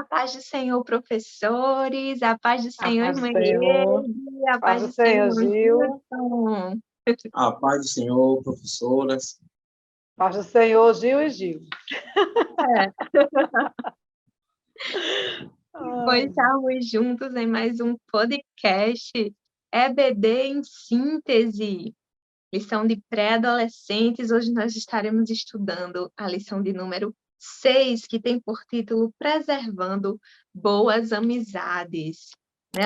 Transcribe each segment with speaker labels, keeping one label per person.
Speaker 1: paz do Senhor, professores, a paz do
Speaker 2: A
Speaker 1: Senhor,
Speaker 2: paz do
Speaker 1: irmã
Speaker 2: Senhor.
Speaker 1: Iede, a
Speaker 2: Paz
Speaker 1: paz
Speaker 2: do
Speaker 1: do Senhor,
Speaker 2: Senhor,
Speaker 1: irmão
Speaker 2: Gil.
Speaker 1: Gilson.
Speaker 3: A paz do Senhor, professoras.
Speaker 2: Paz do Senhor, Gil e Gil.
Speaker 1: Pois estamos juntos em mais um podcast EBD em síntese, lição de pré-adolescentes. Hoje nós estaremos estudando a lição de número 6, que tem por título Preservando Boas Amizades.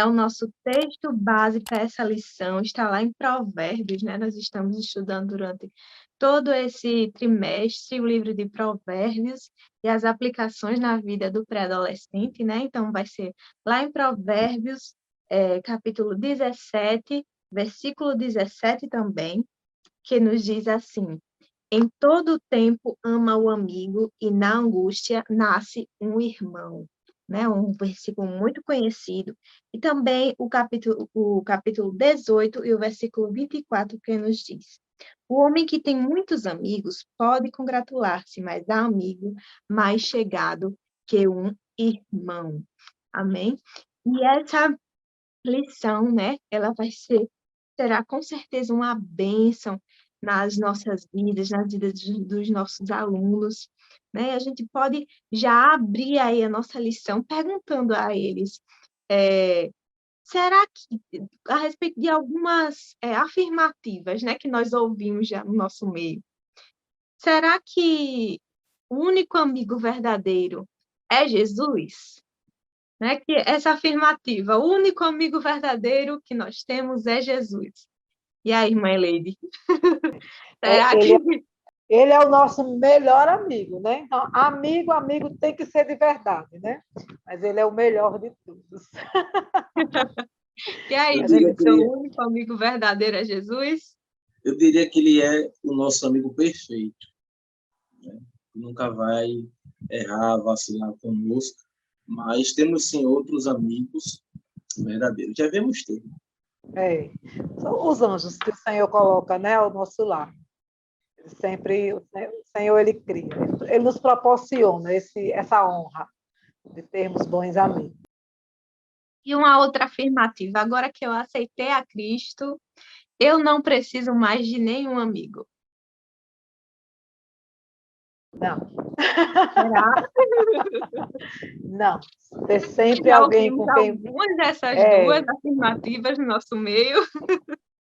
Speaker 1: O nosso texto base para essa lição está lá em Provérbios, né? Nós estamos estudando durante todo esse trimestre o livro de Provérbios e as aplicações na vida do pré-adolescente, né? Então, vai ser lá em Provérbios, capítulo 17, versículo 17 também, que nos diz assim: em todo tempo ama o amigo e na angústia nasce um irmão. Né? Um versículo muito conhecido. E também o capítulo 18 e o versículo 24, que nos diz: o homem que tem muitos amigos pode congratular-se, mas há amigo mais chegado que um irmão. Amém? E essa lição, né? Ela será com certeza uma bênção nas nossas vidas, nas vidas dos nossos alunos, né? A gente pode já abrir aí a nossa lição perguntando a eles, será que, a respeito de algumas afirmativas, né, que nós ouvimos já no nosso meio, será que o único amigo verdadeiro é Jesus? Né? Que essa afirmativa, o único amigo verdadeiro que nós temos é Jesus. E aí, irmã Leide? Será que...
Speaker 2: Ele é o nosso melhor amigo, né? Então, amigo tem que ser de verdade, né? Mas ele é o melhor de todos.
Speaker 1: E aí, o único amigo verdadeiro é Jesus?
Speaker 3: Eu diria que ele é o nosso amigo perfeito, né? Nunca vai errar, vacilar conosco, mas temos sim outros amigos verdadeiros. Devemos ter.
Speaker 2: São os anjos que o Senhor coloca, né, ao nosso lar. Sempre o Senhor, ele cria, ele nos proporciona essa honra de termos bons amigos.
Speaker 1: E uma outra afirmativa: agora que eu aceitei a Cristo, eu não preciso mais de nenhum amigo.
Speaker 2: Não.
Speaker 1: Será?
Speaker 2: Não. Ter sempre
Speaker 1: Já
Speaker 2: alguém com quem...
Speaker 1: algumas dessas duas afirmativas no nosso meio.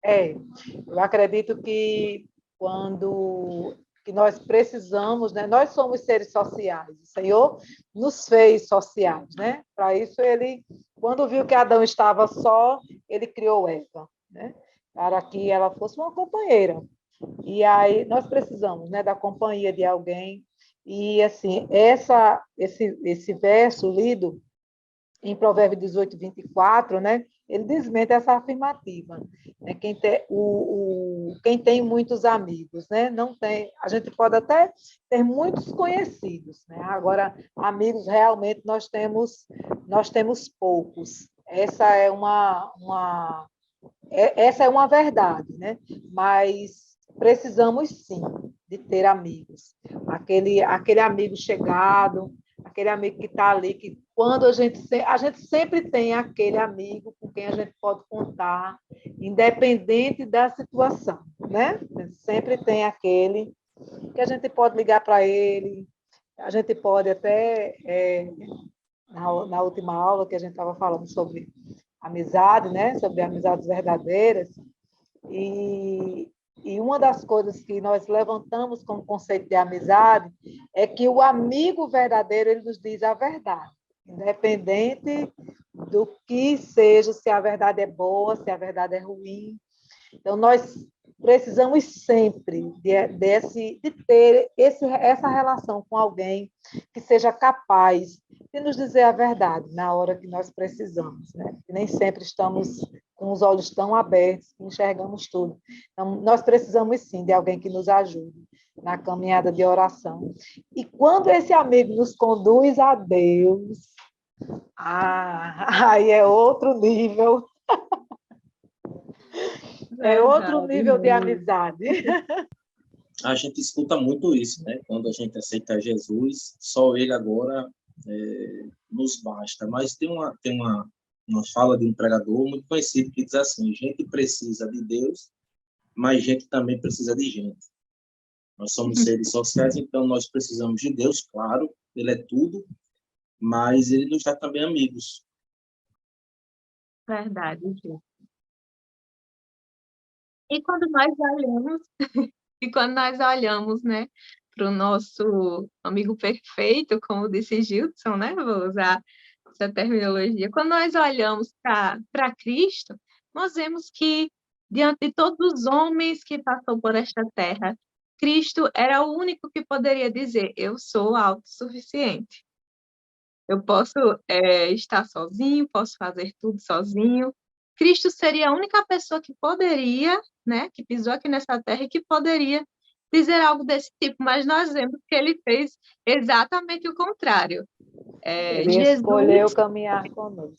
Speaker 2: Eu acredito que quando que nós precisamos, né? Nós somos seres sociais. O Senhor nos fez sociais, né? Para isso, ele, quando viu que Adão estava só, ele criou Eva, né? Para que ela fosse uma companheira. E aí nós precisamos, né, da companhia de alguém. E assim, esse verso lido em Provérbios 18, 24, né, ele desmente essa afirmativa. Né? Quem tem muitos amigos, né? Não tem, a gente pode até ter muitos conhecidos, né? Agora, amigos realmente nós temos poucos. Essa é uma verdade, né? Mas precisamos sim de ter amigos. Aquele amigo chegado, aquele amigo que está ali, que quando a gente sempre tem aquele amigo com quem a gente pode contar, independente da situação, né? Sempre tem aquele que a gente pode ligar para ele, a gente pode até, na última aula que a gente estava falando sobre amizade, né? Sobre amizades verdadeiras, e uma das coisas que nós levantamos como conceito de amizade é que o amigo verdadeiro, ele nos diz a verdade, independente do que seja, se a verdade é boa, se a verdade é ruim. Então, nós precisamos sempre de ter essa relação com alguém que seja capaz de nos dizer a verdade na hora que nós precisamos, né? E nem sempre estamos com os olhos tão abertos que enxergamos tudo. Então, nós precisamos sim de alguém que nos ajude na caminhada de oração. E quando esse amigo nos conduz a Deus, aí é outro nível. É outro nível de amizade.
Speaker 3: A gente escuta muito isso, né? Quando a gente aceita Jesus, só ele agora nos basta. Mas tem uma fala de um pregador muito conhecido que diz assim: gente precisa de Deus, mas gente também precisa de gente. Nós somos seres sociais, então nós precisamos de Deus, claro, Ele é tudo, mas Ele nos dá também amigos.
Speaker 1: Verdade, Ju. E quando nós olhamos, né, para o nosso amigo perfeito, como disse Gilson, né? Vou usar essa terminologia. Quando nós olhamos para Cristo, nós vemos que, diante de todos os homens que passou por esta terra, Cristo era o único que poderia dizer: eu sou autossuficiente. Eu posso estar sozinho, posso fazer tudo sozinho. Cristo seria a única pessoa que poderia, né, que pisou aqui nessa terra e que poderia dizer algo desse tipo, mas nós vemos que ele fez exatamente o contrário.
Speaker 2: Ele escolheu
Speaker 1: Jesus,
Speaker 2: caminhar conosco.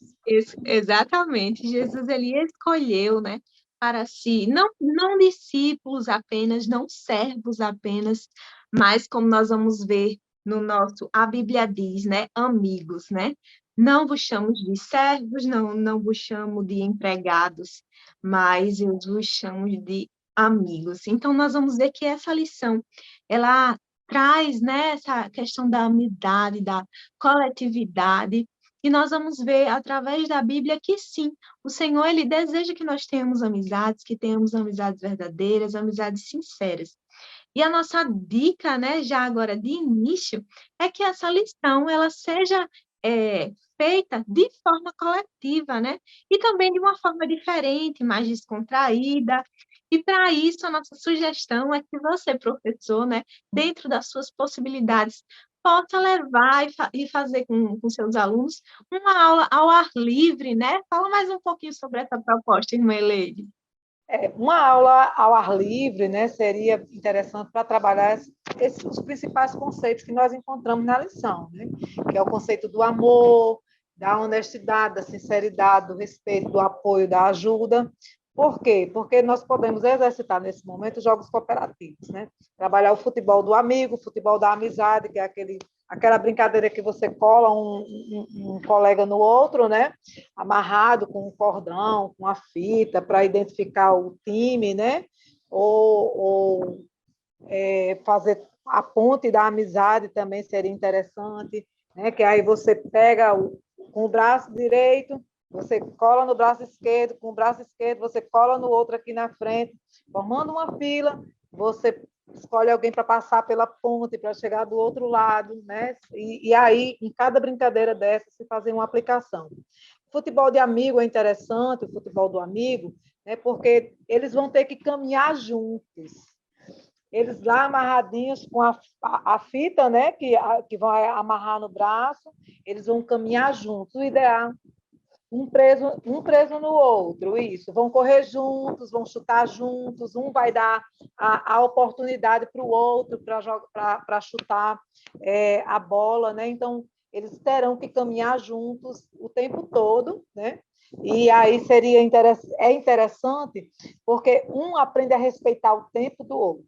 Speaker 1: exatamente, Jesus ele escolheu, né, para si, não discípulos apenas, não servos apenas, mas como nós vamos ver no nosso, a Bíblia diz, né, amigos, né? Não vos chamo de servos, não vos chamo de empregados, mas eu vos chamo de amigos. Então nós vamos ver que essa lição, ela traz, né, essa questão da amizade, da coletividade, e nós vamos ver através da Bíblia que sim, o Senhor ele deseja que nós tenhamos amizades, que tenhamos amizades verdadeiras, amizades sinceras. E a nossa dica, né, já agora de início, é que essa lição ela seja feita de forma coletiva, né? E também de uma forma diferente, mais descontraída. E para isso, a nossa sugestão é que você, professor, né, dentro das suas possibilidades, possa levar e fazer com seus alunos uma aula ao ar livre, né? Fala mais um pouquinho sobre essa proposta, irmã Eleide.
Speaker 2: Uma aula ao ar livre, né, seria interessante para trabalhar os principais conceitos que nós encontramos na lição, né? Que é o conceito do amor, da honestidade, da sinceridade, do respeito, do apoio, da ajuda. Por quê? Porque nós podemos exercitar nesse momento jogos cooperativos, né? Trabalhar o futebol do amigo, o futebol da amizade, que é aquela brincadeira que você cola um colega no outro, né? Amarrado com um cordão, com a fita, para identificar o time, né? Ou fazer a ponte da amizade também seria interessante, né? Que aí você pega com o braço direito, você cola no braço esquerdo, com o braço esquerdo você cola no outro aqui na frente, formando uma fila, você escolhe alguém para passar pela ponte, para chegar do outro lado, né? E aí, em cada brincadeira dessa, se fazer uma aplicação. O futebol de amigo é interessante, o futebol do amigo, né? Porque eles vão ter que caminhar juntos. Eles lá amarradinhos com a fita, né? Que vão amarrar no braço, eles vão caminhar juntos. O ideal um preso no outro, isso. Vão correr juntos, vão chutar juntos, um vai dar a oportunidade para o outro para chutar a bola, né? Então, eles terão que caminhar juntos o tempo todo, né? E aí é interessante porque um aprende a respeitar o tempo do outro,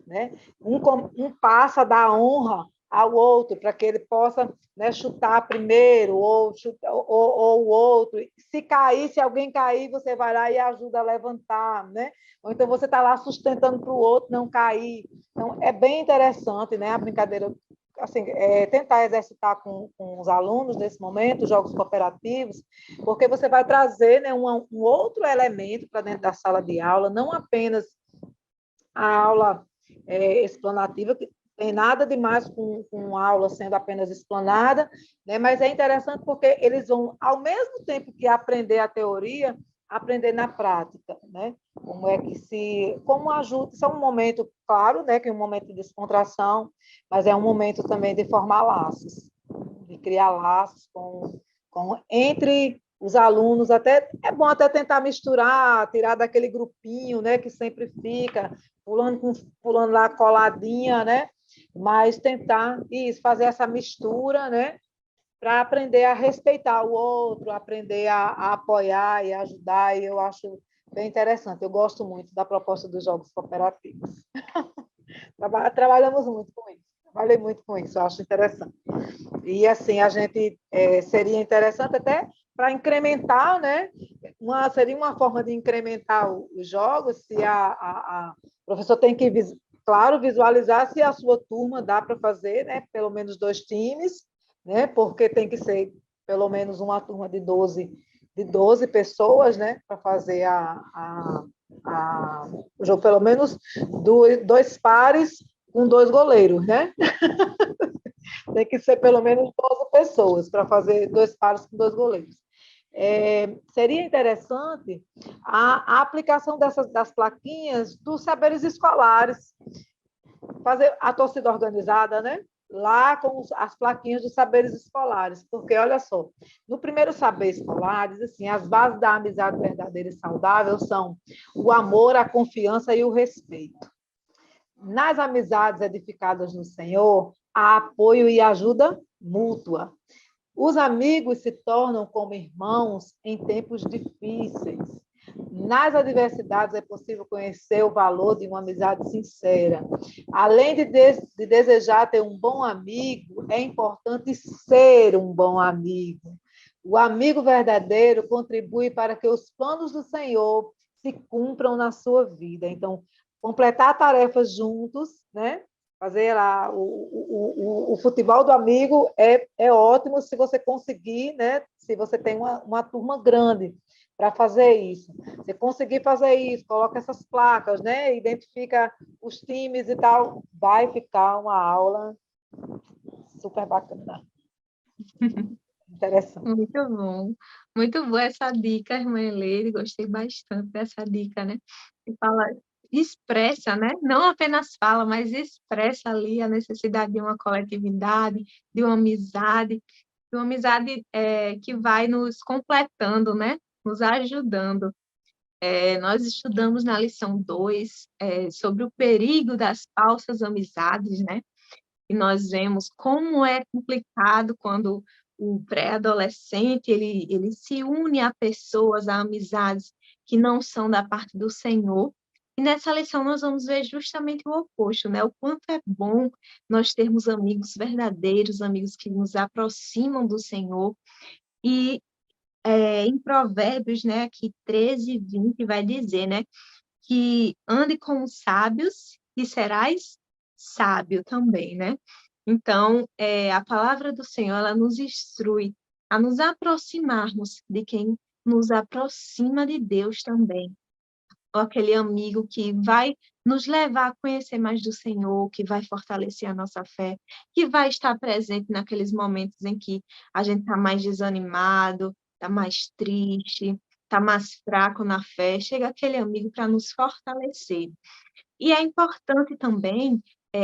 Speaker 2: né? Um passa a dar honra ao outro, para que ele possa, né, chutar primeiro, ou o outro. Se alguém cair, você vai lá e ajuda a levantar, né? Ou então você está lá sustentando para o outro não cair. Então, é bem interessante, né, a brincadeira, assim, tentar exercitar com os alunos nesse momento, jogos cooperativos, porque você vai trazer, né, um outro elemento para dentro da sala de aula, não apenas a aula explanativa, que tem nada demais com a aula sendo apenas explanada, né? Mas é interessante porque eles vão, ao mesmo tempo que aprender a teoria, aprender na prática, né? Como ajuda, isso é um momento, claro, né, que é um momento de descontração, mas é um momento também de formar laços, de criar laços entre os alunos, até é bom até tentar misturar, tirar daquele grupinho, né, que sempre fica pulando lá coladinha, né? Mas tentar isso, fazer essa mistura, né? Para aprender a respeitar o outro, aprender a apoiar e ajudar, e eu acho bem interessante. Eu gosto muito da proposta dos jogos cooperativos. Trabalhamos muito com isso. Trabalhei muito com isso, eu acho interessante. E, assim, a gente seria interessante até para incrementar, né? Seria uma forma de incrementar os jogos, se o professor tem que, claro, visualizar se a sua turma dá para fazer, né? Pelo menos 2 times, né? Porque tem que ser pelo menos uma turma de 12 pessoas, né? Para fazer o jogo, pelo menos 2 pares com 2 goleiros, né? Tem que ser pelo menos 12 pessoas para fazer 2 pares com 2 goleiros. Seria interessante a aplicação das plaquinhas dos saberes escolares, fazer a torcida organizada, né? Lá com as plaquinhas dos saberes escolares, porque olha só, no primeiro saber escolar diz assim: as bases da amizade verdadeira e saudável são o amor, a confiança e o respeito. Nas amizades edificadas no Senhor, há apoio e ajuda mútua. Os amigos se tornam como irmãos em tempos difíceis. Nas adversidades é possível conhecer o valor de uma amizade sincera. Além de desejar ter um bom amigo, é importante ser um bom amigo. O amigo verdadeiro contribui para que os planos do Senhor se cumpram na sua vida. Então, completar tarefas juntos, né? Fazer lá o futebol do amigo é ótimo se você conseguir, né? Se você tem uma turma grande para fazer isso. Se conseguir fazer isso, coloca essas placas, né? Identifica os times e tal, vai ficar uma aula super bacana. Interessante.
Speaker 1: Muito bom essa dica, irmã Eleire, gostei bastante dessa dica, né? Que fala, expressa, né? Não apenas fala, mas expressa ali a necessidade de uma coletividade, de uma amizade que vai nos completando, né? Nos ajudando. Nós estudamos na lição 2 sobre o perigo das falsas amizades, né? E nós vemos como é complicado quando o pré-adolescente ele se une a pessoas, a amizades que não são da parte do Senhor. E nessa lição nós vamos ver justamente o oposto, né? O quanto é bom nós termos amigos verdadeiros, amigos que nos aproximam do Senhor. E em Provérbios, né, aqui 13:20 vai dizer, né, que ande com os sábios e serás sábio também, né? Então, a palavra do Senhor, ela nos instrui a nos aproximarmos de quem nos aproxima de Deus também. Ou aquele amigo que vai nos levar a conhecer mais do Senhor, que vai fortalecer a nossa fé, que vai estar presente naqueles momentos em que a gente está mais desanimado, está mais triste, está mais fraco na fé. Chega aquele amigo para nos fortalecer. E é importante também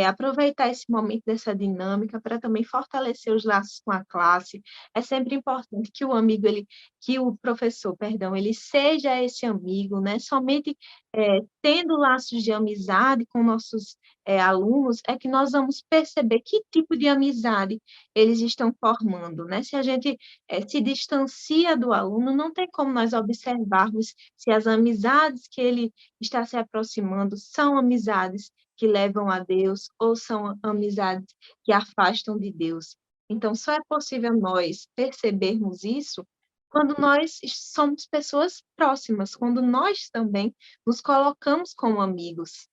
Speaker 1: aproveitar esse momento dessa dinâmica para também fortalecer os laços com a classe. É sempre importante que o amigo, que o professor, perdão, ele seja esse amigo, né? Somente tendo laços de amizade com nossos alunos é que nós vamos perceber que tipo de amizade eles estão formando, né? Se a gente se distancia do aluno, não tem como nós observarmos se as amizades que ele está se aproximando são amizades que levam a Deus ou são amizades que afastam de Deus. Então, só é possível nós percebermos isso quando nós somos pessoas próximas, quando nós também nos colocamos como amigos,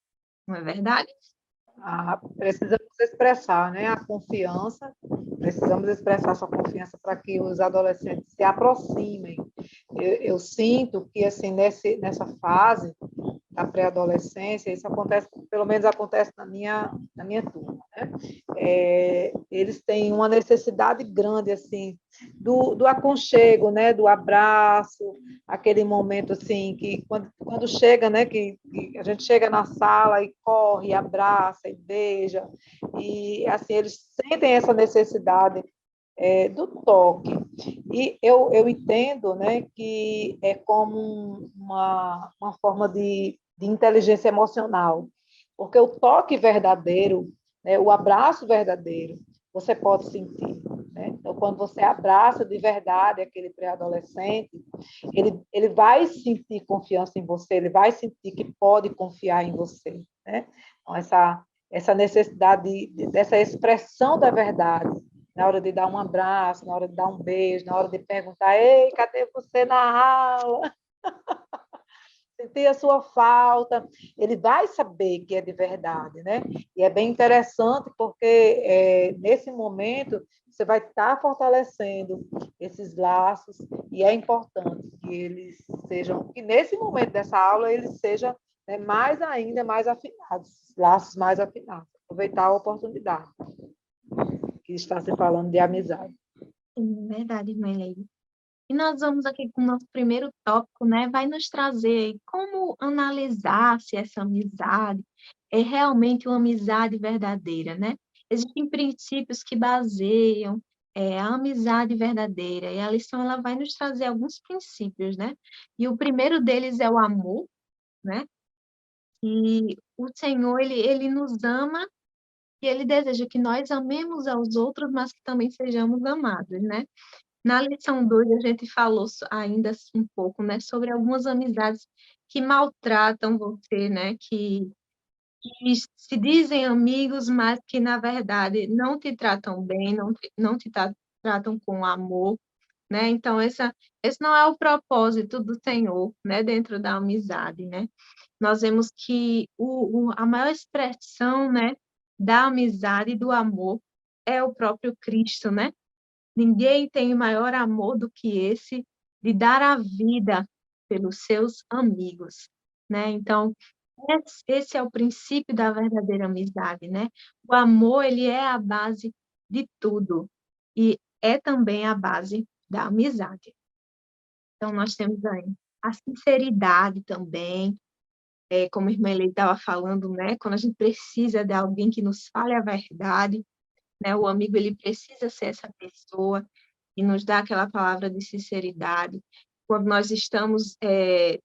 Speaker 1: não é verdade?
Speaker 2: Precisamos expressar, né, a confiança, precisamos expressar essa confiança para que os adolescentes se aproximem. Eu sinto que, assim, nessa fase da pré-adolescência, isso acontece, pelo menos acontece na minha turma, né? Eles têm uma necessidade grande, assim, do aconchego, né, do abraço, aquele momento, assim, que quando chega, né, que a gente chega na sala e corre, abraça e beija, e, assim, eles sentem essa necessidade do toque. E eu entendo, né, que é como uma forma de inteligência emocional, porque o toque verdadeiro, né, o abraço verdadeiro, você pode sentir. Né? Então, quando você abraça de verdade aquele pré-adolescente, ele vai sentir confiança em você, ele vai sentir que pode confiar em você. Né? Então, essa necessidade dessa expressão da verdade, na hora de dar um abraço, na hora de dar um beijo, na hora de perguntar, ei, cadê você na aula? Sentir a sua falta, ele vai saber que é de verdade, né? E é bem interessante porque nesse momento você vai estar fortalecendo esses laços e é importante que eles sejam, que nesse momento dessa aula eles sejam, né, mais ainda mais afinados, laços mais afinados. Aproveitar a oportunidade que está se falando de amizade.
Speaker 1: Sim, verdade, irmã Leila. E nós vamos aqui com o nosso primeiro tópico, né? Vai nos trazer como analisar se essa amizade é realmente uma amizade verdadeira, né? Existem princípios que baseiam a amizade verdadeira, e a lição ela vai nos trazer alguns princípios, né? E o primeiro deles é o amor, né? E o Senhor, ele nos ama e ele deseja que nós amemos aos outros, mas que também sejamos amados, né? Na lição 2, a gente falou ainda um pouco, né, sobre algumas amizades que maltratam você, né, que se dizem amigos, mas que, na verdade, não te tratam bem, não te tratam com amor, né? Então, esse não é o propósito do Senhor, né, dentro da amizade, né? Nós vemos que a maior expressão, né, da amizade e do amor é o próprio Cristo, né? Ninguém tem maior amor do que esse de dar a vida pelos seus amigos, né? Então, esse é o princípio da verdadeira amizade, né? O amor, ele é a base de tudo e é também a base da amizade. Então, nós temos aí a sinceridade também, como a irmã Eli estava falando, né? Quando a gente precisa de alguém que nos fale a verdade, né? O amigo, ele precisa ser essa pessoa e nos dá aquela palavra de sinceridade. Quando nós estamos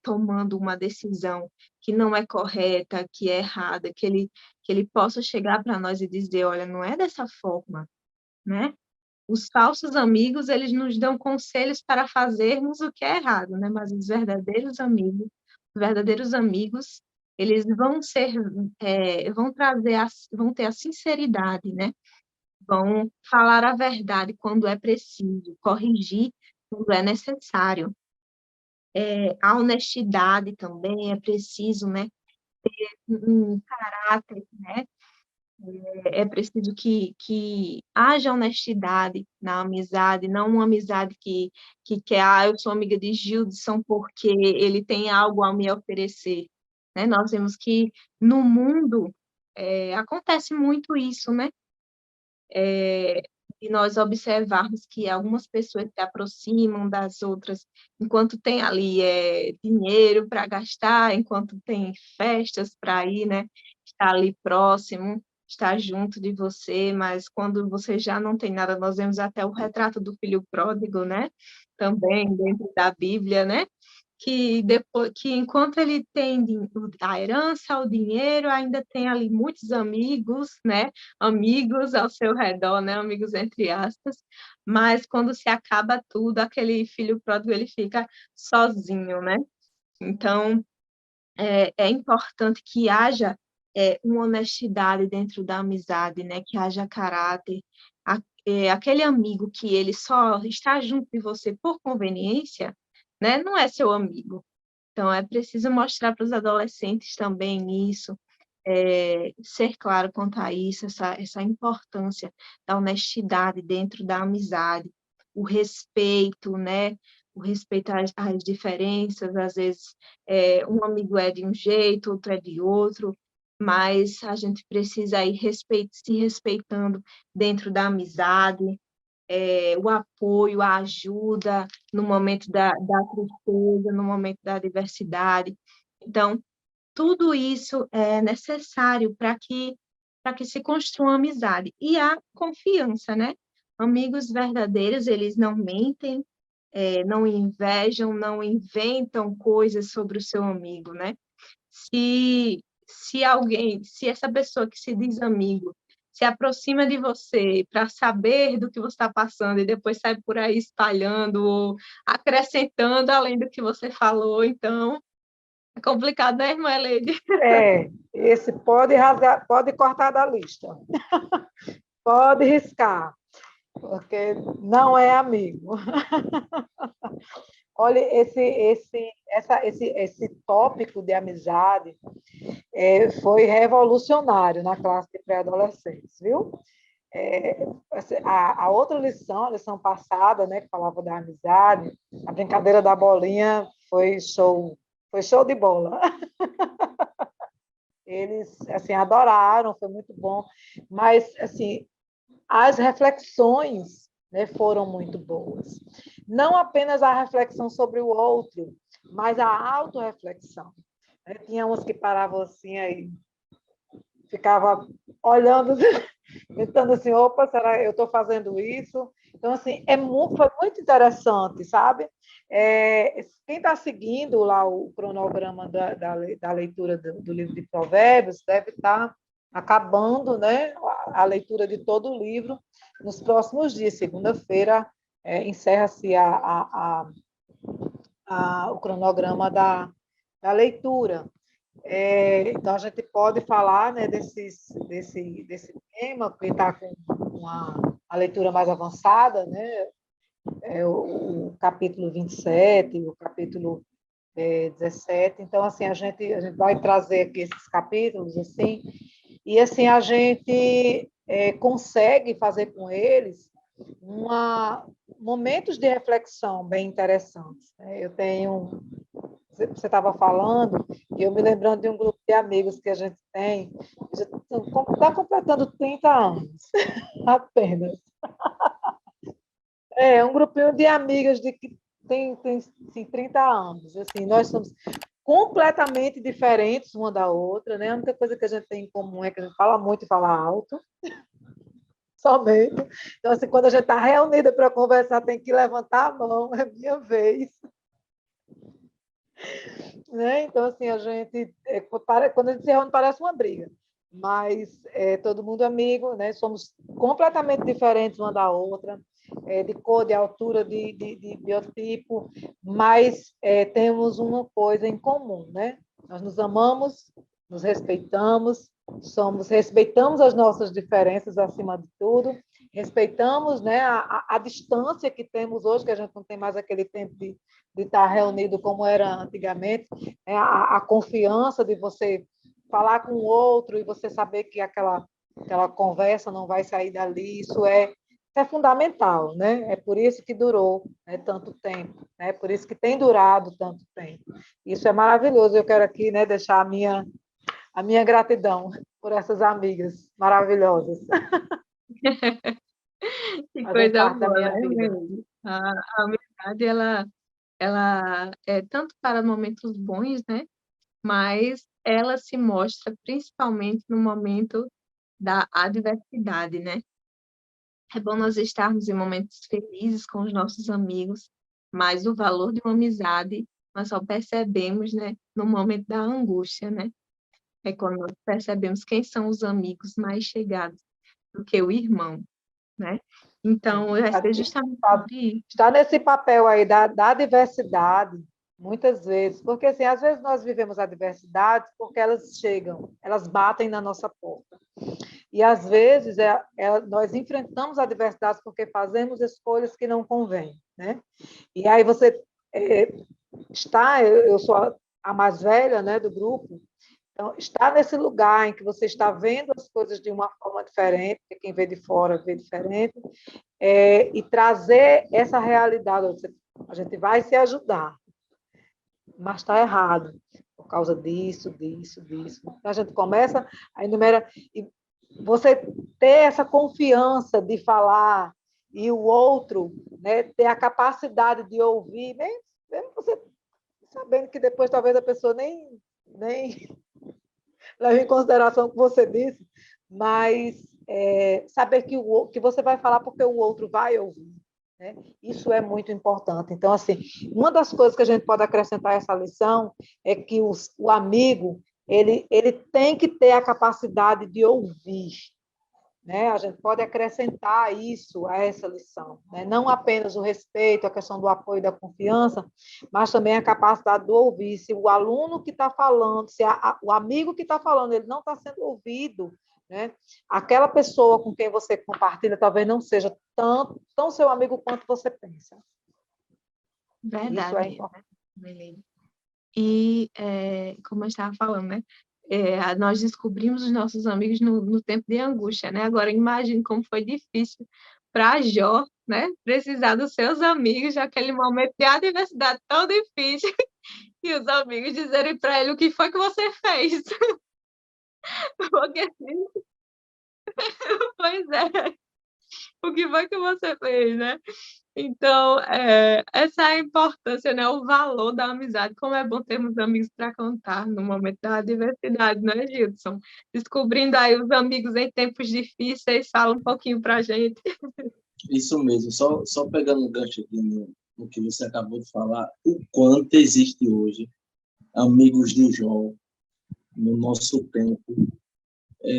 Speaker 1: tomando uma decisão que não é correta, que é errada, que ele possa chegar para nós e dizer, olha, não é dessa forma, né? Os falsos amigos, eles nos dão conselhos para fazermos o que é errado, né? Mas os verdadeiros amigos, eles vão ser, vão trazer, vão ter a sinceridade, né? Vão falar a verdade quando é preciso, corrigir quando é necessário. A honestidade também é preciso, né? Um caráter, né? É preciso que haja honestidade na amizade, não uma amizade que quer, eu sou amiga de Gildson porque ele tem algo a me oferecer, né? Nós vemos que no mundo acontece muito isso, né? E nós observarmos que algumas pessoas se aproximam das outras enquanto tem ali dinheiro para gastar, enquanto tem festas para ir, né? Estar ali próximo, estar junto de você, mas quando você já não tem nada, nós vemos até o retrato do filho pródigo, né? Também dentro da Bíblia, né? Que depois que enquanto ele tem a herança, o dinheiro, ainda tem ali muitos amigos, né? Amigos ao seu redor, né? Amigos entre aspas, mas quando se acaba tudo, aquele filho pródigo ele fica sozinho, né? Então é importante que haja uma honestidade dentro da amizade, né? Que haja caráter. Aquele amigo que ele só está junto de você por conveniência, né? Não é seu amigo. Então é preciso mostrar para os adolescentes também isso, ser claro quanto a isso, essa importância da honestidade dentro da amizade, o respeito, né? O respeito às diferenças, às vezes um amigo é de um jeito, outro é de outro, mas a gente precisa ir se respeitando dentro da amizade, o apoio, a ajuda no momento da tristeza, no momento da adversidade. Então, tudo isso é necessário para que se construa uma amizade. E a confiança, né? Amigos verdadeiros, eles não mentem, não invejam, não inventam coisas sobre o seu amigo, né? Se essa pessoa que se diz amigo se aproxima de você para saber do que você está passando e depois sai por aí espalhando ou acrescentando além do que você falou, então É complicado, né, irmã Eleide?
Speaker 2: Esse pode rasgar, pode cortar da lista, pode riscar, porque não é amigo. Olha, esse tópico de amizade foi revolucionário na classe de pré-adolescentes, viu? A outra lição, a lição passada, né, que falava da amizade, a brincadeira da bolinha foi show de bola. Eles assim adoraram, foi muito bom, mas assim as reflexões, né, foram muito boas. Não apenas a reflexão sobre o outro, mas a autorreflexão. Tinha uns que paravam assim, aí ficava olhando, pensando assim, opa, será que eu estou fazendo isso? Então, assim, foi muito interessante, sabe? Quem está seguindo lá o cronograma da leitura do livro de Provérbios deve estar acabando, né, a leitura de todo o livro nos próximos dias. Segunda-feira encerra-se o cronograma da leitura. Então, a gente pode falar, né, desse tema, que está com a leitura mais avançada, né, o capítulo 27, o capítulo 17. Então, assim, a gente vai trazer aqui esses capítulos, assim, e assim a gente consegue fazer com eles momentos de reflexão bem interessantes. Eu tenho você estava falando, e eu me lembrando de um grupo de amigos que a gente tem, está completando 30 anos, apenas. Um grupinho de amigas que tem assim, 30 anos. Assim, nós somos completamente diferentes uma da outra, né? A única coisa que a gente tem em comum é que a gente fala muito e fala alto, somente. Então, assim, quando a gente está reunida para conversar, tem que levantar a mão, é minha vez. Né? Então, assim, quando a gente se reúne, parece uma briga, mas todo mundo amigo, né? Somos completamente diferentes uma da outra, de cor, de altura, de biotipo, mas temos uma coisa em comum, né? Nós nos amamos, nos respeitamos, respeitamos as nossas diferenças acima de tudo, respeitamos, né, a distância que temos hoje, que a gente não tem mais aquele tempo de estar reunido como era antigamente, a confiança de você falar com o outro e você saber que aquela conversa não vai sair dali, isso é fundamental, né? É por isso que durou, né, tanto tempo, né? É por isso que tem durado tanto tempo. Isso é maravilhoso. Eu quero aqui, né, deixar a minha gratidão por essas amigas maravilhosas.
Speaker 1: Que
Speaker 2: Fazem
Speaker 1: coisa
Speaker 2: parte da
Speaker 1: boa,
Speaker 2: minha
Speaker 1: né,
Speaker 2: vida.
Speaker 1: Mary? A amizade, ela é tanto para momentos bons, né? Mas ela se mostra principalmente no momento da adversidade, né? É bom nós estarmos em momentos felizes com os nossos amigos, mas o valor de uma amizade nós só percebemos, né, no momento da angústia, né? É quando nós percebemos quem são os amigos mais chegados do que o irmão, né? Então, vai ser justamente sobre isso.
Speaker 2: Está nesse papel aí da diversidade, muitas vezes, porque assim, às vezes nós vivemos a diversidade porque elas chegam, elas batem na nossa porta. E às vezes nós enfrentamos a diversidade porque fazemos escolhas que não convêm, né? E aí você eu sou a mais velha, né, do grupo, então, estar nesse lugar em que você está vendo as coisas de uma forma diferente, porque quem vê de fora vê diferente, e trazer essa realidade, a gente vai se ajudar, mas está errado, por causa disso, disso, disso. Então, a gente começa a enumerar, e você ter essa confiança de falar, e o outro, né, ter a capacidade de ouvir, mesmo você sabendo que depois talvez a pessoa nem leve em consideração o que você disse, mas saber que você vai falar porque o outro vai ouvir. Né? Isso é muito importante. Então, assim, uma das coisas que a gente pode acrescentar a essa lição é que o amigo ele tem que ter a capacidade de ouvir. né? A gente pode acrescentar isso a essa lição, né? Não apenas o respeito, a questão do apoio e da confiança, mas também a capacidade do ouvir. Se o aluno que está falando, se o amigo que está falando, ele não está sendo ouvido, né? Aquela pessoa com quem você compartilha talvez não seja tão seu amigo quanto você pensa. Isso é
Speaker 1: Verdade.
Speaker 2: importante.
Speaker 1: E, como eu estava falando, né? Nós descobrimos os nossos amigos no tempo de angústia, né? Agora, imagine como foi difícil para Jó, né? Precisar dos seus amigos naquele momento de adversidade tão difícil e os amigos dizerem para ele o que foi que você fez. Porque, assim, pois é, o que foi que você fez, né? Então, essa é a importância, né? O valor da amizade. Como é bom termos amigos para contar no momento da adversidade, não é, Gilson? Descobrindo aí os amigos em tempos difíceis, fala um pouquinho para a gente.
Speaker 3: Isso mesmo, só pegando um gancho aqui no que você acabou de falar, o quanto existe hoje amigos de Jó no nosso tempo,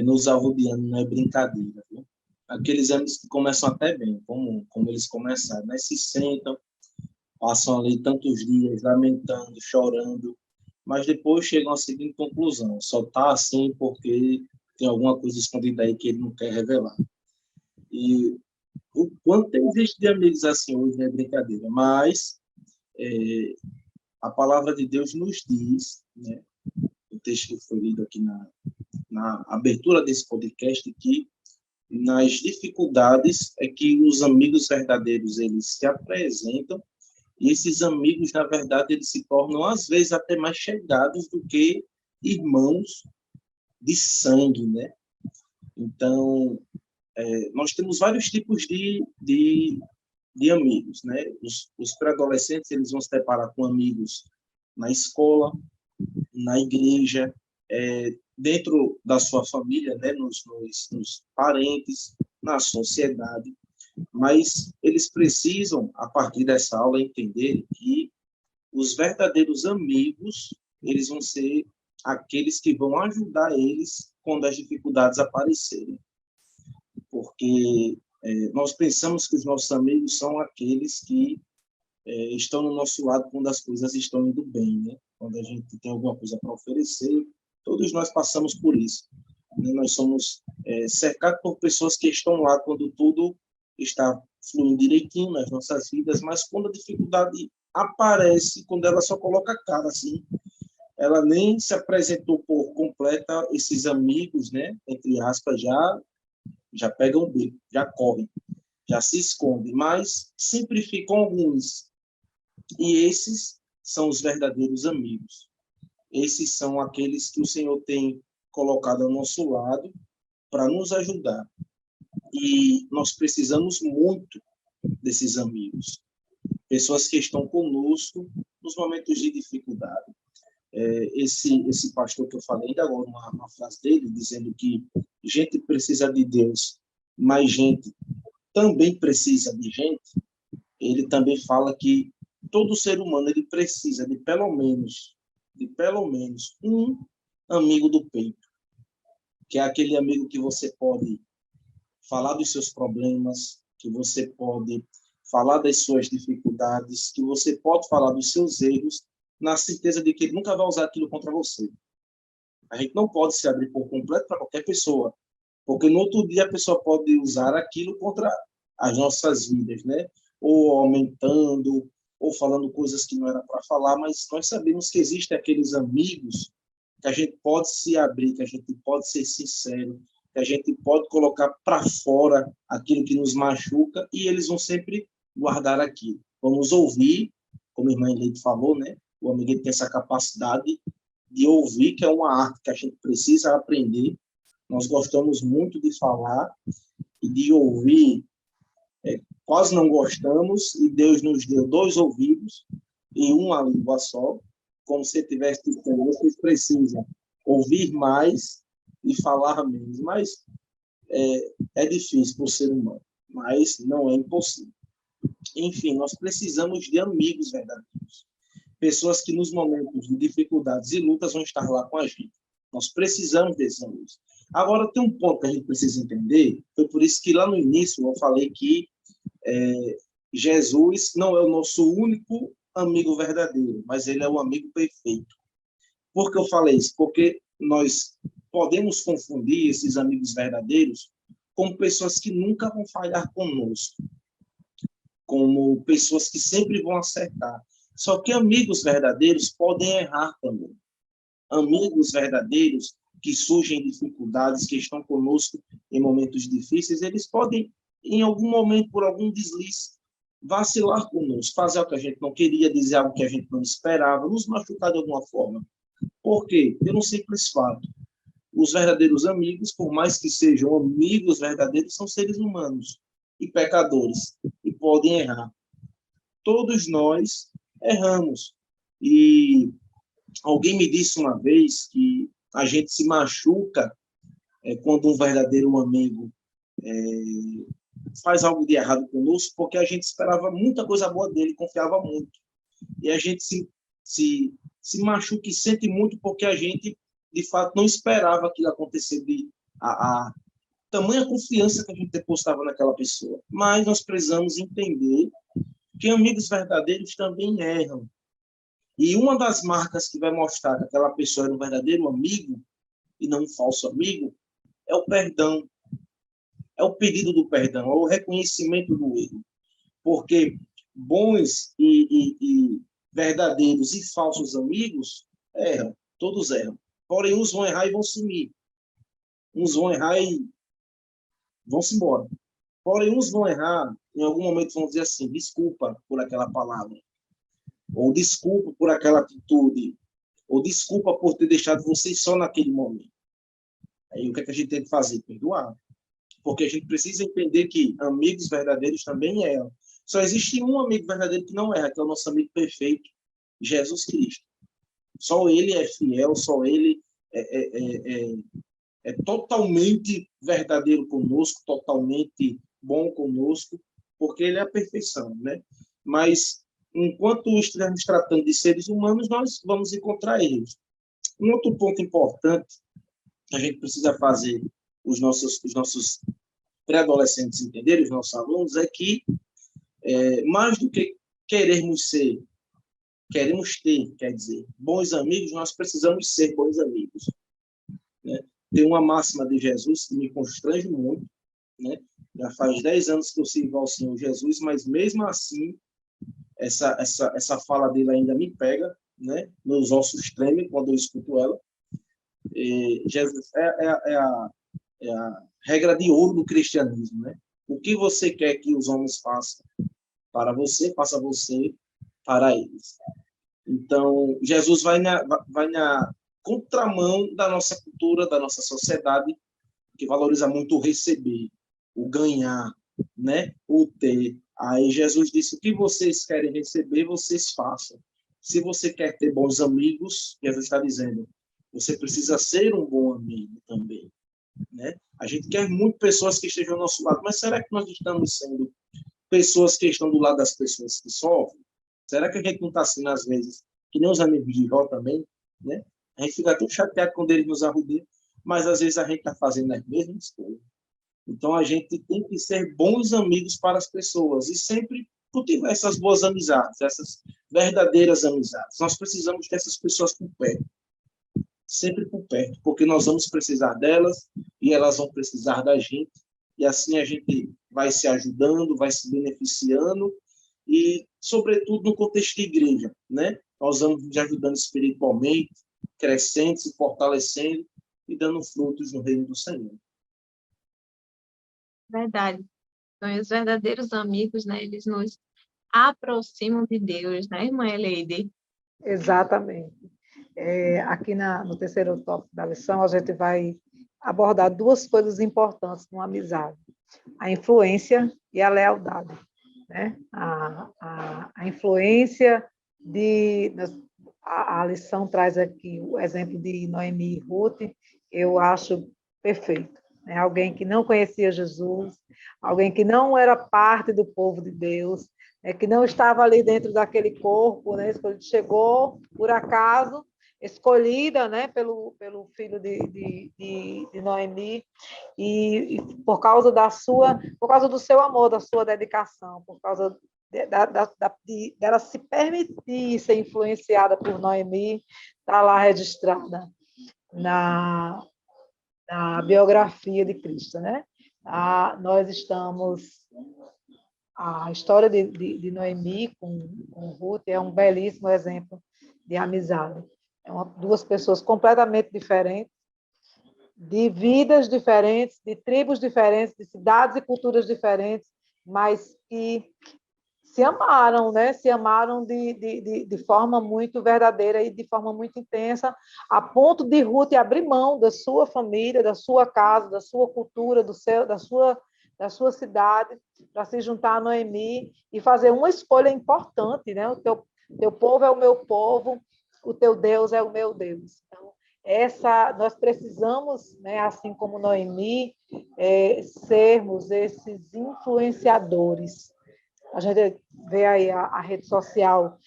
Speaker 3: nos arrodeando, não é brincadeira, viu? Aqueles amigos que começam até bem, como eles começaram, né? Se sentam, passam ali tantos dias lamentando, chorando, mas depois chegam à seguinte conclusão: só está assim porque tem alguma coisa escondida aí que ele não quer revelar. E o quanto existe de amigos assim hoje não é brincadeira, mas a palavra de Deus nos diz, né, o texto que foi lido aqui na abertura desse podcast, que nas dificuldades é que os amigos verdadeiros eles se apresentam, e esses amigos, na verdade, eles se tornam, às vezes, até mais chegados do que irmãos de sangue, né? Então, nós temos vários tipos de amigos, né? Os pré-adolescentes, eles vão se deparar com amigos na escola, na igreja, dentro da sua família, né? Nos parentes, na sociedade. Mas eles precisam, a partir dessa aula, entender que os verdadeiros amigos, eles vão ser aqueles que vão ajudar eles quando as dificuldades aparecerem. Porque nós pensamos que os nossos amigos são aqueles que estão no nosso lado quando as coisas estão indo bem, né? Quando a gente tem alguma coisa para oferecer, todos nós passamos por isso. Né? Nós somos cercados por pessoas que estão lá quando tudo está fluindo direitinho nas nossas vidas, mas quando a dificuldade aparece, quando ela só coloca a cara, assim, ela nem se apresentou por completa, esses amigos, né, entre aspas, já pegam o bico, já correm, já se escondem, mas sempre ficam alguns. E esses são os verdadeiros amigos. Esses são aqueles que o Senhor tem colocado ao nosso lado para nos ajudar. E nós precisamos muito desses amigos. Pessoas que estão conosco nos momentos de dificuldade. Esse pastor que eu falei ainda agora, uma frase dele, dizendo que gente precisa de Deus, mas gente também precisa de gente. Ele também fala que todo ser humano ele precisa de pelo menos um amigo do peito, que é aquele amigo que você pode falar dos seus problemas, que você pode falar das suas dificuldades, que você pode falar dos seus erros, na certeza de que ele nunca vai usar aquilo contra você. A gente não pode se abrir por completo para qualquer pessoa, porque no outro dia a pessoa pode usar aquilo contra as nossas vidas, né? Ou aumentando, ou falando coisas que não era para falar, mas nós sabemos que existem aqueles amigos que a gente pode se abrir, que a gente pode ser sincero, que a gente pode colocar para fora aquilo que nos machuca e eles vão sempre guardar aquilo. Vamos ouvir, como a irmã Leite falou, né? O amigo tem essa capacidade de ouvir, que é uma arte que a gente precisa aprender. Nós gostamos muito de falar e de ouvir, quase não gostamos, e Deus nos deu 2 ouvidos e uma língua só, como se tivesse dito, vocês precisam ouvir mais e falar menos, mas é difícil para o ser humano, mas não é impossível. Enfim, nós precisamos de amigos verdadeiros, pessoas que nos momentos de dificuldades e lutas vão estar lá com a gente. Nós precisamos desses amigos. Agora, tem um ponto que a gente precisa entender, foi por isso que lá no início eu falei que Jesus não é o nosso único amigo verdadeiro, mas ele é o amigo perfeito. Por que eu falei isso? Porque nós podemos confundir esses amigos verdadeiros com pessoas que nunca vão falhar conosco, como pessoas que sempre vão acertar. Só que amigos verdadeiros podem errar também. Amigos verdadeiros que surgem dificuldades, que estão conosco em momentos difíceis, eles podem, em algum momento, por algum deslize, vacilar conosco, fazer o que a gente não queria, dizer algo que a gente não esperava, nos machucar de alguma forma. Por quê? Pelo simples fato. Os verdadeiros amigos, por mais que sejam amigos verdadeiros, são seres humanos e pecadores, e podem errar. Todos nós erramos. E alguém me disse uma vez que a gente se machuca quando um verdadeiro amigo faz algo de errado conosco, porque a gente esperava muita coisa boa dele, confiava muito. E a gente se machuca e sente muito porque a gente, de fato, não esperava aquilo acontecer, a tamanha confiança que a gente depositava naquela pessoa. Mas nós precisamos entender que amigos verdadeiros também erram. E uma das marcas que vai mostrar que aquela pessoa era um verdadeiro amigo e não um falso amigo é o perdão, é o pedido do perdão, é o reconhecimento do erro. Porque bons e verdadeiros e falsos amigos erram, todos erram. Porém, uns vão errar e vão sumir. Uns vão errar e vão-se embora. Porém, uns vão errar, em algum momento vão dizer assim, desculpa por aquela palavra, ou desculpa por aquela atitude, ou desculpa por ter deixado vocês só naquele momento. Aí o que a gente tem que fazer? Perdoar. Porque a gente precisa entender que amigos verdadeiros também erram. Só existe um amigo verdadeiro que não erra, que é o nosso amigo perfeito, Jesus Cristo. Só ele é fiel, só ele é totalmente verdadeiro conosco, totalmente bom conosco, porque ele é a perfeição, né? Mas, enquanto estivermos tratando de seres humanos, nós vamos encontrar erros. Um outro ponto importante que a gente precisa fazer os nossos pré-adolescentes entenderem, os nossos alunos, é que mais do que queremos ter, quer dizer, bons amigos, nós precisamos ser bons amigos. Né? Tem uma máxima de Jesus que me constrange muito, né? Já faz 10 anos que eu sirvo ao Senhor Jesus, mas mesmo assim, essa fala dele ainda me pega, né? Meus ossos tremem quando eu escuto ela. Jesus é a regra de ouro do cristianismo, né? O que você quer que os homens façam para você, faça você para eles. Então, Jesus vai na contramão da nossa cultura, da nossa sociedade, que valoriza muito o receber, o ganhar, né? O ter. Aí Jesus disse: o que vocês querem receber, vocês façam. Se você quer ter bons amigos, Jesus está dizendo, você precisa ser um bom amigo também. Né? A gente quer muito pessoas que estejam ao nosso lado, mas será que nós estamos sendo pessoas que estão do lado das pessoas que sofrem? Será que a gente não está sendo, às vezes, que nem os amigos de Jó também, né? A gente fica tão chateado quando eles nos arrudeiam, mas às vezes a gente está fazendo as mesmas coisas. Então a gente tem que ser bons amigos para as pessoas e sempre cultivar essas boas amizades, essas verdadeiras amizades. Nós precisamos dessas pessoas por perto, sempre por perto, porque nós vamos precisar delas e elas vão precisar da gente, e assim a gente vai se ajudando, vai se beneficiando, e, sobretudo, no contexto de igreja, né? Nós vamos nos ajudando espiritualmente, crescendo, se fortalecendo e dando frutos no reino do Senhor.
Speaker 1: Verdade. Então, os verdadeiros amigos, né, eles nos aproximam de Deus, né, irmã Eleide?
Speaker 2: Exatamente. Aqui no terceiro tópico da lição, a gente vai abordar duas coisas importantes numa amizade: a influência e a lealdade. Né? A influência a lição traz aqui o exemplo de Noemi e Ruth, eu acho perfeito. Né? Alguém que não conhecia Jesus, alguém que não era parte do povo de Deus, que não estava ali dentro daquele corpo, né? Quando chegou, por acaso, escolhida, né, pelo filho de Noemi, e por causa do seu amor, da sua dedicação, por causa dela se permitir ser influenciada por Noemi, está lá registrada na biografia de Cristo, né? Nós estamos... A história de Noemi com Ruth é um belíssimo exemplo de amizade. Duas pessoas completamente diferentes, de vidas diferentes, de tribos diferentes, de cidades e culturas diferentes, mas que se amaram, né? Se amaram de forma muito verdadeira e de forma muito intensa, a ponto de Ruth abrir mão da sua família, da sua casa, da sua cultura, da sua cidade, para se juntar a Noemi e fazer uma escolha importante, né? O teu povo é o meu povo, o teu Deus é o meu Deus. Então, nós precisamos, né, assim como Noemi, sermos esses influenciadores. A gente vê aí a rede social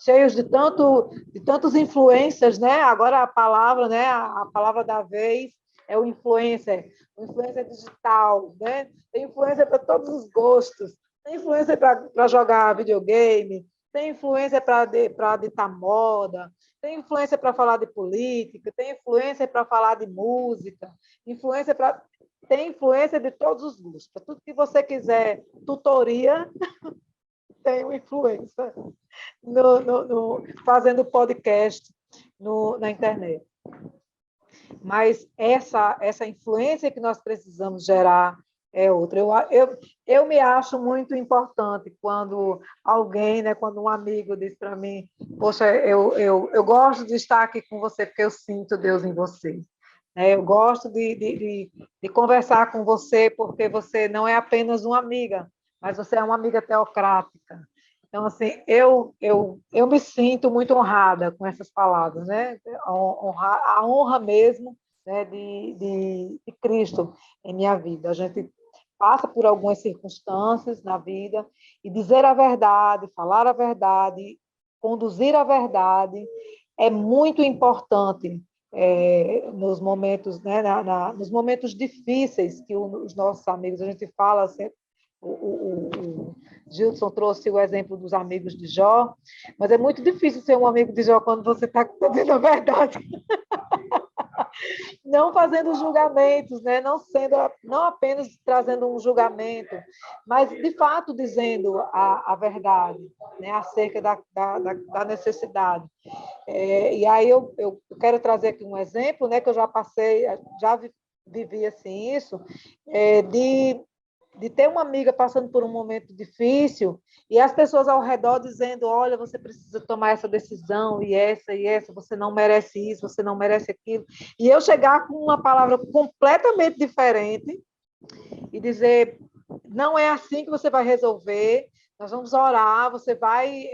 Speaker 2: cheios de tantos influencers, né? Agora a palavra, né? A palavra da vez é o influencer digital, né? Tem influencer para todos os gostos, tem influencer para jogar videogame, tem influencer para ditar moda, tem influencer para falar de política, tem influencer para falar de música, tem influência de todos os gostos. Para tudo que você quiser, tutoria, tem uma influência fazendo podcast na internet. Mas essa influência que nós precisamos gerar é outra. Eu me acho muito importante quando alguém, né, quando um amigo diz para mim: poxa, eu gosto de estar aqui com você porque eu sinto Deus em você. Eu gosto de conversar com você porque você não é apenas uma amiga, mas você é uma amiga teocrática. Então, assim, eu me sinto muito honrada com essas palavras, né? A honra mesmo, né, de Cristo em minha vida. A gente passa por algumas circunstâncias na vida e dizer a verdade, falar a verdade, conduzir a verdade é muito importante nos momentos, né, nos momentos difíceis que os nossos amigos, a gente fala sempre, o Gilson trouxe o exemplo dos amigos de Jó, mas é muito difícil ser um amigo de Jó quando você está dizendo a verdade. Não fazendo julgamentos, né? Não apenas trazendo um julgamento, mas, de fato, dizendo a verdade, né? Acerca da necessidade. E aí eu quero trazer aqui um exemplo, né? Que eu já passei, já vivi assim, isso, de ter uma amiga passando por um momento difícil e as pessoas ao redor dizendo: olha, você precisa tomar essa decisão e essa, você não merece isso, você não merece aquilo. E eu chegar com uma palavra completamente diferente e dizer: não é assim que você vai resolver, nós vamos orar, você vai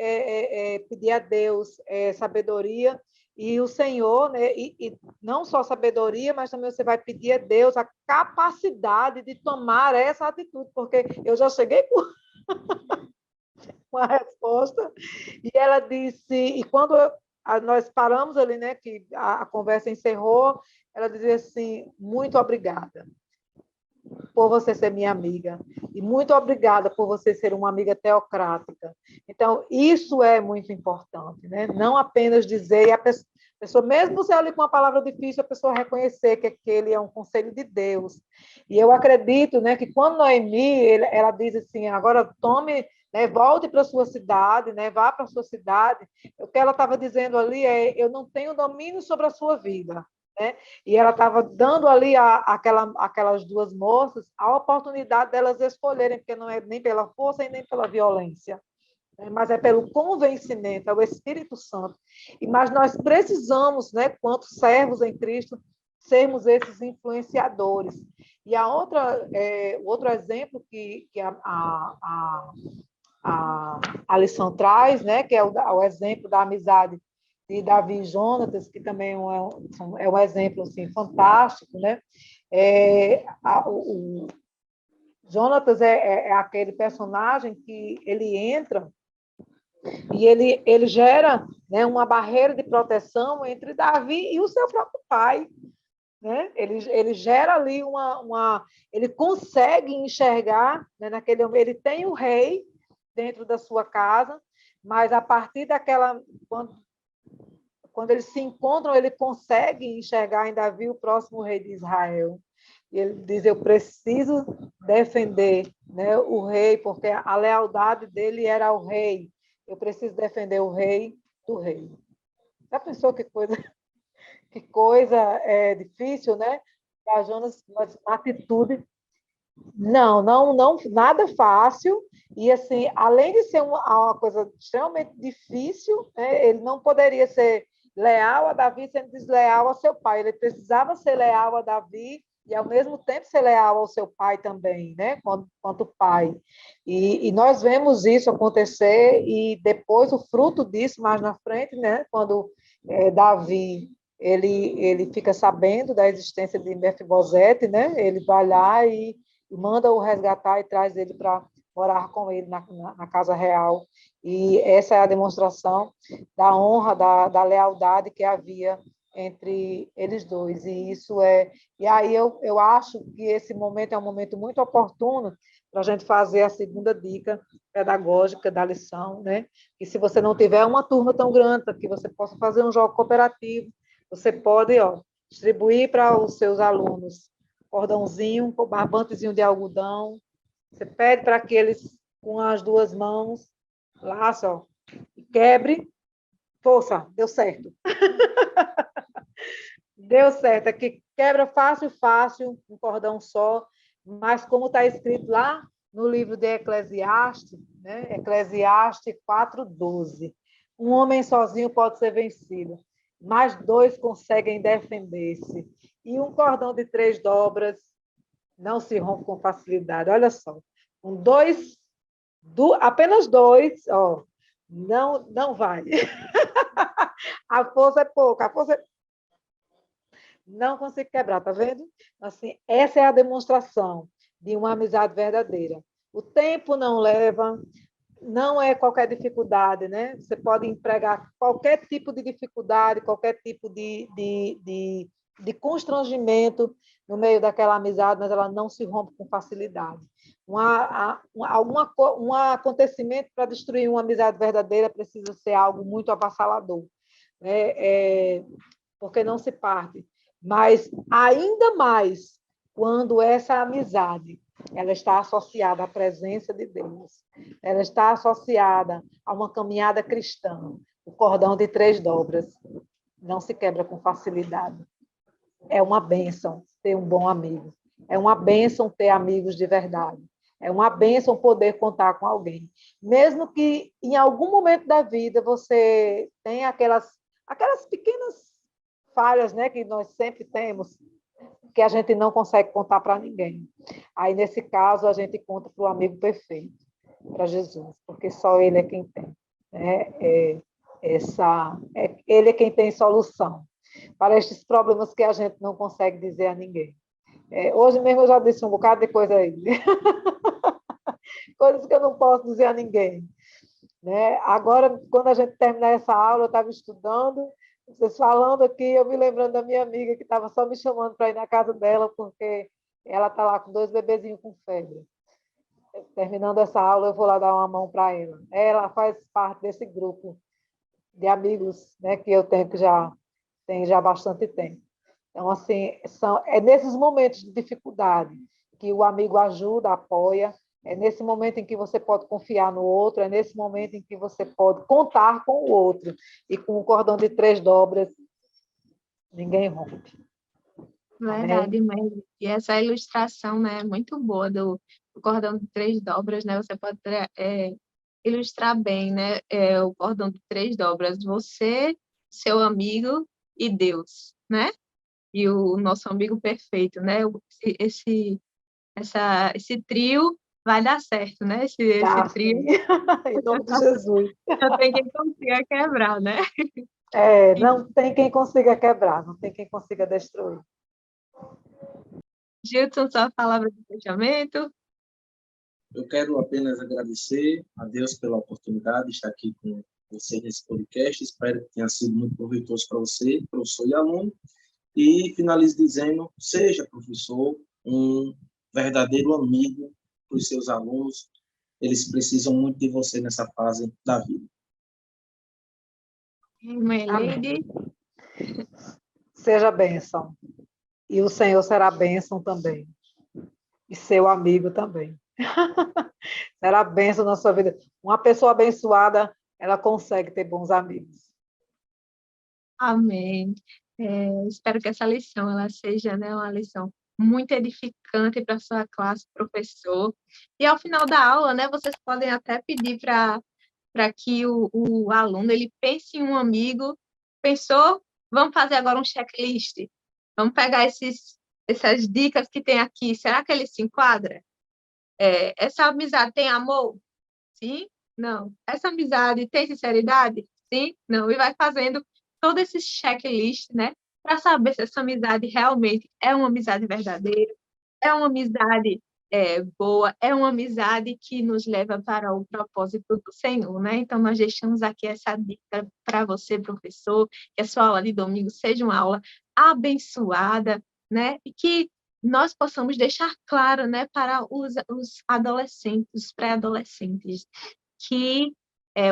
Speaker 2: pedir a Deus sabedoria, e o Senhor, né, e não só sabedoria, mas também você vai pedir a Deus a capacidade de tomar essa atitude, porque eu já cheguei com uma resposta, e ela disse, e quando nós paramos ali, né, que a conversa encerrou, ela dizia assim: muito obrigada por você ser minha amiga, e muito obrigada por você ser uma amiga teocrática. Então, isso é muito importante, né? Não apenas dizer, e a pessoa, mesmo você ali com uma palavra difícil, a pessoa reconhecer que aquele é um conselho de Deus. E eu acredito, né, que quando Noemi, ela diz assim: agora tome, né, volte para a sua cidade, né, vá para a sua cidade, o que ela estava dizendo ali é: eu não tenho domínio sobre a sua vida. Né? E ela estava dando ali aquelas duas moças a oportunidade delas escolherem, porque não é nem pela força e nem pela violência, né? Mas é pelo convencimento, é o Espírito Santo. Mas nós precisamos, né, quanto servos em Cristo, sermos esses influenciadores. E o outro exemplo que a lição traz, né, que é o exemplo da amizade de Davi e Jonatas, que também é um exemplo assim, fantástico, né? O Jonatas é aquele personagem que ele entra E ele gera, né, uma barreira de proteção entre Davi e o seu próprio pai. Né? Ele gera ali ele consegue enxergar, né, naquele homem, ele tem o rei dentro da sua casa, mas a partir daquela quando eles se encontram, ele consegue enxergar em Davi o próximo rei de Israel. E ele diz: eu preciso defender, né, o rei, porque a lealdade dele era ao rei. Eu preciso defender o rei do rei. Já pensou que coisa difícil, né? A Jonas, uma atitude. Não, nada fácil. E, assim, além de ser uma coisa extremamente difícil, né, ele não poderia ser leal a Davi sendo desleal ao seu pai. Ele precisava ser leal a Davi e, ao mesmo tempo, ser leal ao seu pai também, né, quanto pai. E nós vemos isso acontecer e depois o fruto disso, mais na frente, né, quando Davi ele fica sabendo da existência de Mefibosete, né, ele vai lá e manda-o resgatar e traz ele para morar com ele na casa real. E essa é a demonstração da honra, da lealdade que havia entre eles dois. E isso E aí eu acho que esse momento é um momento muito oportuno para a gente fazer a segunda dica pedagógica da lição, né? E se você não tiver uma turma tão grande, que você possa fazer um jogo cooperativo, você pode, distribuir para os seus alunos cordãozinho, com barbantezinho de algodão. Você pede para que eles, com as duas mãos, laça, e quebre. Força, deu certo. Deu certo. Aqui quebra fácil, fácil, um cordão só, mas como está escrito lá no livro de Eclesiastes, né? Eclesiastes 4:12. Um homem sozinho pode ser vencido, mas dois conseguem defender-se. E um cordão de 3 dobras não se rompe com facilidade. Olha só, com apenas dois, não vai. A força é pouca, não consigo quebrar, tá vendo? Assim, essa é a demonstração de uma amizade verdadeira. O tempo não leva, não é qualquer dificuldade, né? Você pode empregar qualquer tipo de dificuldade, qualquer tipo de constrangimento no meio daquela amizade, mas ela não se rompe com facilidade. Um acontecimento para destruir uma amizade verdadeira precisa ser algo muito avassalador, né? Porque não se parte. Mas ainda mais quando essa amizade ela está associada à presença de Deus, ela está associada a uma caminhada cristã. O cordão de 3 dobras não se quebra com facilidade. É uma bênção ter um bom amigo. É uma bênção ter amigos de verdade. É uma bênção poder contar com alguém. Mesmo que em algum momento da vida você tenha aquelas pequenas falhas, né, que nós sempre temos, que a gente não consegue contar para ninguém. Aí, nesse caso, a gente conta para o amigo perfeito, para Jesus, porque só Ele é quem tem. Né? Ele é quem tem solução para estes problemas que a gente não consegue dizer a ninguém. Hoje mesmo eu já disse um bocado de coisa aí. Coisas que eu não posso dizer a ninguém. Né? Agora, quando a gente terminar essa aula, eu estava estudando, vocês falando aqui, eu me lembrando da minha amiga que estava só me chamando para ir na casa dela, porque ela está lá com 2 bebezinhos com febre. Terminando essa aula, eu vou lá dar uma mão para ela. Ela faz parte desse grupo de amigos, né, que eu tenho, que já tem já bastante tempo. Então, assim, é nesses momentos de dificuldade que o amigo ajuda, apoia, é nesse momento em que você pode confiar no outro, é nesse momento em que você pode contar com o outro. E com o cordão de 3 dobras, ninguém rompe. Amém?
Speaker 1: Verdade, mas e essa ilustração, né, é muito boa do cordão de 3 dobras, né? Você pode ilustrar bem, né? O cordão de 3 dobras, você, seu amigo e Deus, né? E o nosso amigo perfeito, né? Esse trio vai dar certo, né? Esse
Speaker 2: Tá,
Speaker 1: trio
Speaker 2: sim. Em nome de Jesus.
Speaker 1: não tem quem consiga quebrar, né?
Speaker 2: Não tem quem consiga quebrar, não tem quem consiga destruir.
Speaker 1: Gilson, sua palavra de fechamento.
Speaker 3: eu quero apenas agradecer a Deus pela oportunidade de estar aqui com você nesse podcast. Espero que tenha sido muito proveitoso para você, professor e aluno. E finalizo dizendo, seja, professor, um verdadeiro amigo para os seus alunos. Eles precisam muito de você nessa fase da vida.
Speaker 1: Irmã Eleide.
Speaker 2: Seja bênção. E o Senhor será bênção também. E seu amigo também. Será bênção na sua vida. Uma pessoa abençoada, ela consegue ter bons amigos.
Speaker 1: Amém. Espero que essa lição ela seja, né, uma lição muito edificante para a sua classe, professor. E ao final da aula, né, vocês podem até pedir para que o aluno ele pense em um amigo. Pensou? Vamos fazer agora um checklist. Vamos pegar essas dicas que tem aqui. Será que ele se enquadra? Essa amizade tem amor? Sim? Não. Essa amizade tem sinceridade? Sim? Não. E vai fazendo todo esse checklist, né? Para saber se essa amizade realmente é uma amizade verdadeira, é uma amizade boa, é uma amizade que nos leva para o propósito do Senhor, né? Então, nós deixamos aqui essa dica para você, professor, que a sua aula de domingo seja uma aula abençoada, né? E que nós possamos deixar claro, né, para os adolescentes, os pré-adolescentes, que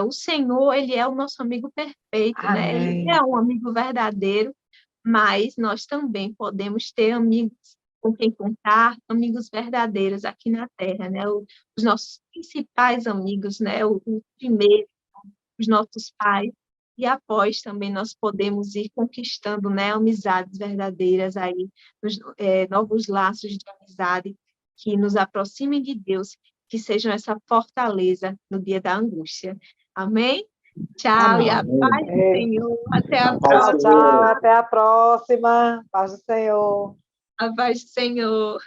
Speaker 1: o Senhor, ele é o nosso amigo perfeito, né? Ele
Speaker 2: Amém.
Speaker 1: é um amigo verdadeiro, mas nós também podemos ter amigos com quem contar, amigos verdadeiros aqui na Terra, né? Os nossos principais amigos, né? O primeiro, os nossos pais, e após também nós podemos ir conquistando, né, amizades verdadeiras aí, novos laços de amizade que nos aproximem de Deus, que sejam essa fortaleza no dia da angústia. Amém? Tchau, e a
Speaker 2: Amém.
Speaker 1: paz do Senhor. Até a
Speaker 3: A paz do
Speaker 2: Tchau,
Speaker 1: próxima.
Speaker 3: Senhor.
Speaker 2: tchau. Até a próxima. Paz do Senhor.
Speaker 1: A paz do Senhor.